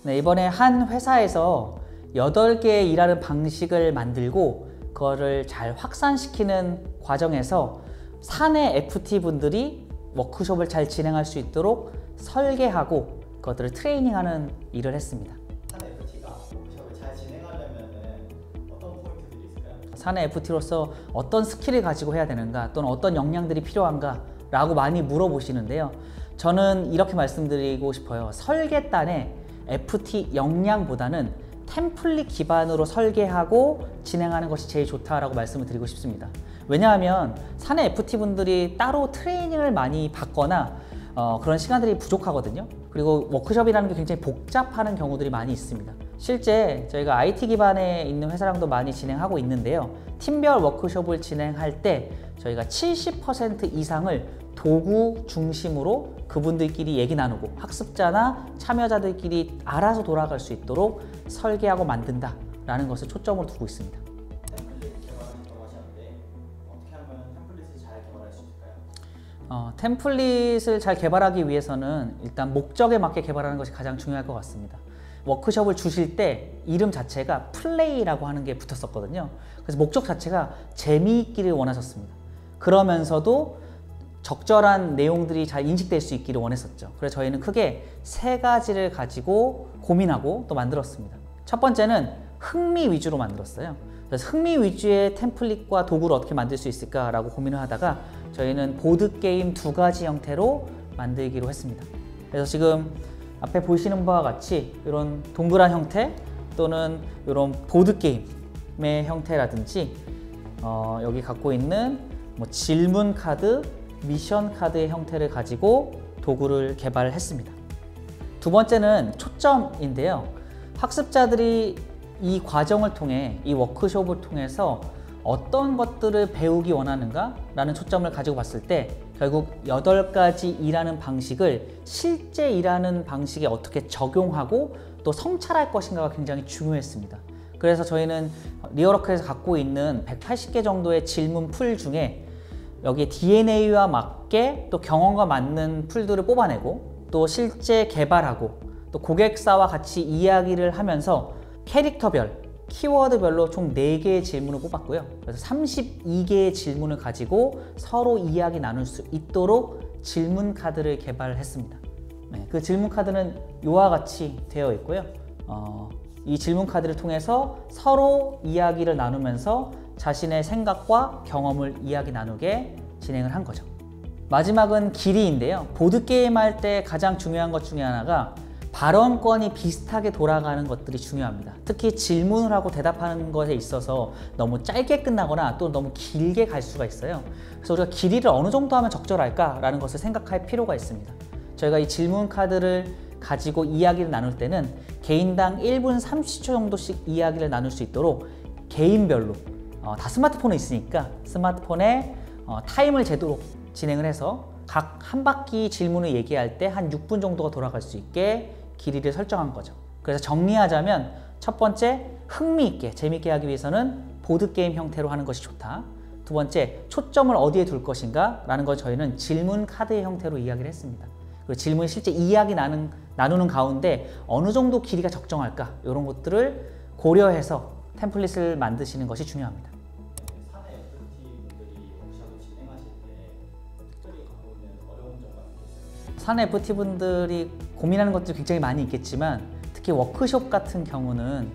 네, 이번에 한 회사에서 8개의 일하는 방식을 만들고 그거를 잘 확산시키는 과정에서 사내 FT 분들이 워크숍을 잘 진행할 수 있도록 설계하고 그것들을 트레이닝하는 일을 했습니다. 사내 FT가 워크숍을 잘 진행하려면 어떤 포인트들이 있을까요? 사내 FT로서 어떤 스킬을 가지고 해야 되는가 또는 어떤 역량들이 필요한가 라고 많이 물어보시는데요. 저는 이렇게 말씀드리고 싶어요. 설계단에 FT 역량보다는 템플릿 기반으로 설계하고 진행하는 것이 제일 좋다라고 말씀을 드리고 싶습니다. 왜냐하면 사내 FT분들이 따로 트레이닝을 많이 받거나 그런 시간들이 부족하거든요. 그리고 워크숍이라는 게 굉장히 복잡하는 경우들이 많이 있습니다. 실제 저희가 IT 기반에 있는 회사랑도 많이 진행하고 있는데요. 팀별 워크숍을 진행할 때 저희가 70% 이상을 도구 중심으로 그분들끼리 얘기 나누고 학습자나 참여자들끼리 알아서 돌아갈 수 있도록 설계하고 만든다라는 것을 초점으로 두고 있습니다. 템플릿 개발한다고 하셨는데 어떻게 하면 템플릿을 잘 개발할 수 있을까요? 템플릿을 잘 개발하기 위해서는 일단 목적에 맞게 개발하는 것이 가장 중요할 것 같습니다. 워크숍을 주실 때 이름 자체가 플레이라고 하는 게 붙었었거든요. 그래서 목적 자체가 재미있기를 원하셨습니다. 그러면서도 적절한 내용들이 잘 인식될 수 있기를 원했었죠. 그래서 저희는 크게 3가지를 가지고 고민하고 또 만들었습니다. 첫 번째는 흥미 위주로 만들었어요. 그래서 흥미 위주의 템플릿과 도구를 어떻게 만들 수 있을까라고 고민을 하다가 저희는 보드게임 2가지 형태로 만들기로 했습니다. 그래서 지금 앞에 보시는 바와 같이 이런 동그란 형태 또는 이런 보드게임의 형태라든지 여기 갖고 있는 질문 카드, 미션 카드의 형태를 가지고 도구를 개발했습니다. 두 번째는 초점인데요. 학습자들이 이 과정을 통해, 이 워크숍을 통해서 어떤 것들을 배우기 원하는가? 라는 초점을 가지고 봤을 때 결국 8가지 일하는 방식을 실제 일하는 방식에 어떻게 적용하고 또 성찰할 것인가가 굉장히 중요했습니다. 그래서 저희는 리얼워크에서 갖고 있는 180개 정도의 질문 풀 중에 여기에 DNA와 맞게 또 경험과 맞는 풀들을 뽑아내고 또 실제 개발하고 또 고객사와 같이 이야기를 하면서 캐릭터별, 키워드별로 총 4개의 질문을 뽑았고요. 그래서 32개의 질문을 가지고 서로 이야기 나눌 수 있도록 질문 카드를 개발했습니다. 네, 그 질문 카드는 이와 같이 되어 있고요. 이 질문 카드를 통해서 서로 이야기를 나누면서 자신의 생각과 경험을 이야기 나누게 진행을 한 거죠. 마지막은 길이인데요. 보드게임 할 때 가장 중요한 것 중에 하나가 발언권이 비슷하게 돌아가는 것들이 중요합니다. 특히 질문을 하고 대답하는 것에 있어서 너무 짧게 끝나거나 또 너무 길게 갈 수가 있어요. 그래서 우리가 길이를 어느 정도 하면 적절할까라는 것을 생각할 필요가 있습니다. 저희가 이 질문 카드를 가지고 이야기를 나눌 때는 개인당 1분 30초 정도씩 이야기를 나눌 수 있도록 개인별로 다 스마트폰에 있으니까 스마트폰에 타임을 제대로 진행을 해서 각 한 바퀴 질문을 얘기할 때 한 6분 정도가 돌아갈 수 있게 길이를 설정한 거죠. 그래서 정리하자면 첫 번째, 흥미있게 재미있게 하기 위해서는 보드게임 형태로 하는 것이 좋다. 두 번째, 초점을 어디에 둘 것인가 라는 걸 저희는 질문 카드의 형태로 이야기를 했습니다. 그리고 질문이 실제 이야기 나누는 가운데 어느 정도 길이가 적정할까 이런 것들을 고려해서 템플릿을 만드시는 것이 중요합니다. 사내 FT분들이 워크숍을 진행하실 때 특별히 갖고 있는 어려운 점 같은 게 있어요? 사내 FT분들이 고민하는 것들이 굉장히 많이 있겠지만 특히 워크숍 같은 경우는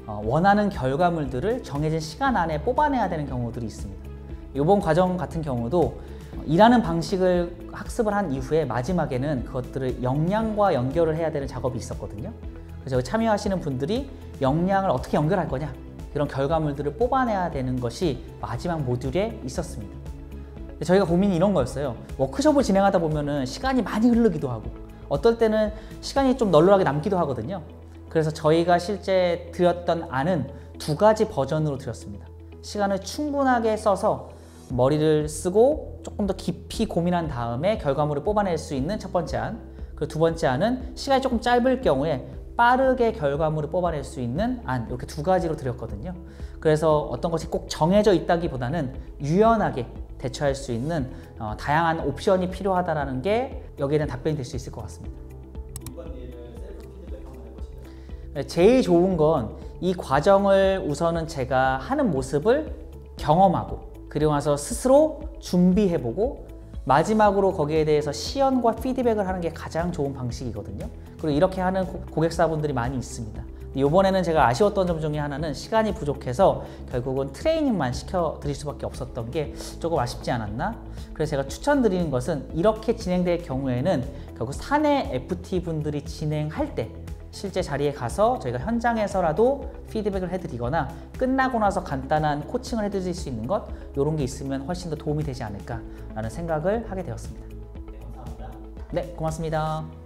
원하는 결과물들을 정해진 시간 안에 뽑아내야 되는 경우들이 있습니다. 이번 과정 같은 경우도 일하는 방식을 학습을 한 이후에 마지막에는 그것들을 역량과 연결을 해야 되는 작업이 있었거든요. 그래서 참여하시는 분들이 역량을 어떻게 연결할 거냐 이런 결과물들을 뽑아내야 되는 것이 마지막 모듈에 있었습니다. 저희가 고민이 이런 거였어요. 워크숍을 진행하다 보면은 시간이 많이 흐르기도 하고 어떨 때는 시간이 좀 널널하게 남기도 하거든요. 그래서 저희가 실제 드렸던 안은 2가지 버전으로 드렸습니다. 시간을 충분하게 써서 머리를 쓰고 조금 더 깊이 고민한 다음에 결과물을 뽑아낼 수 있는 첫 번째 안, 그리고 두 번째 안은 시간이 조금 짧을 경우에 빠르게 결과물을 뽑아낼 수 있는 안, 이렇게 2가지로 드렸거든요. 그래서 어떤 것이 꼭 정해져 있다기보다는 유연하게 대처할 수 있는 다양한 옵션이 필요하다는 게 여기에 대한 답변이 될 수 있을 것 같습니다. 이번 일을 셀프 피드백 한번 해보실까요? 제일 좋은 건 이 과정을 우선은 제가 하는 모습을 경험하고 그리고 나서 스스로 준비해보고 마지막으로 거기에 대해서 시연과 피드백을 하는 게 가장 좋은 방식이거든요. 그리고 이렇게 하는 고객사분들이 많이 있습니다. 이번에는 제가 아쉬웠던 점 중에 하나는 시간이 부족해서 결국은 트레이닝만 시켜드릴 수밖에 없었던 게 조금 아쉽지 않았나? 그래서 제가 추천드리는 것은 이렇게 진행될 경우에는 결국 사내 FT 분들이 진행할 때 실제 자리에 가서 저희가 현장에서라도 피드백을 해드리거나 끝나고 나서 간단한 코칭을 해드릴 수 있는 것 이런 게 있으면 훨씬 더 도움이 되지 않을까라는 생각을 하게 되었습니다. 네, 감사합니다. 네, 고맙습니다.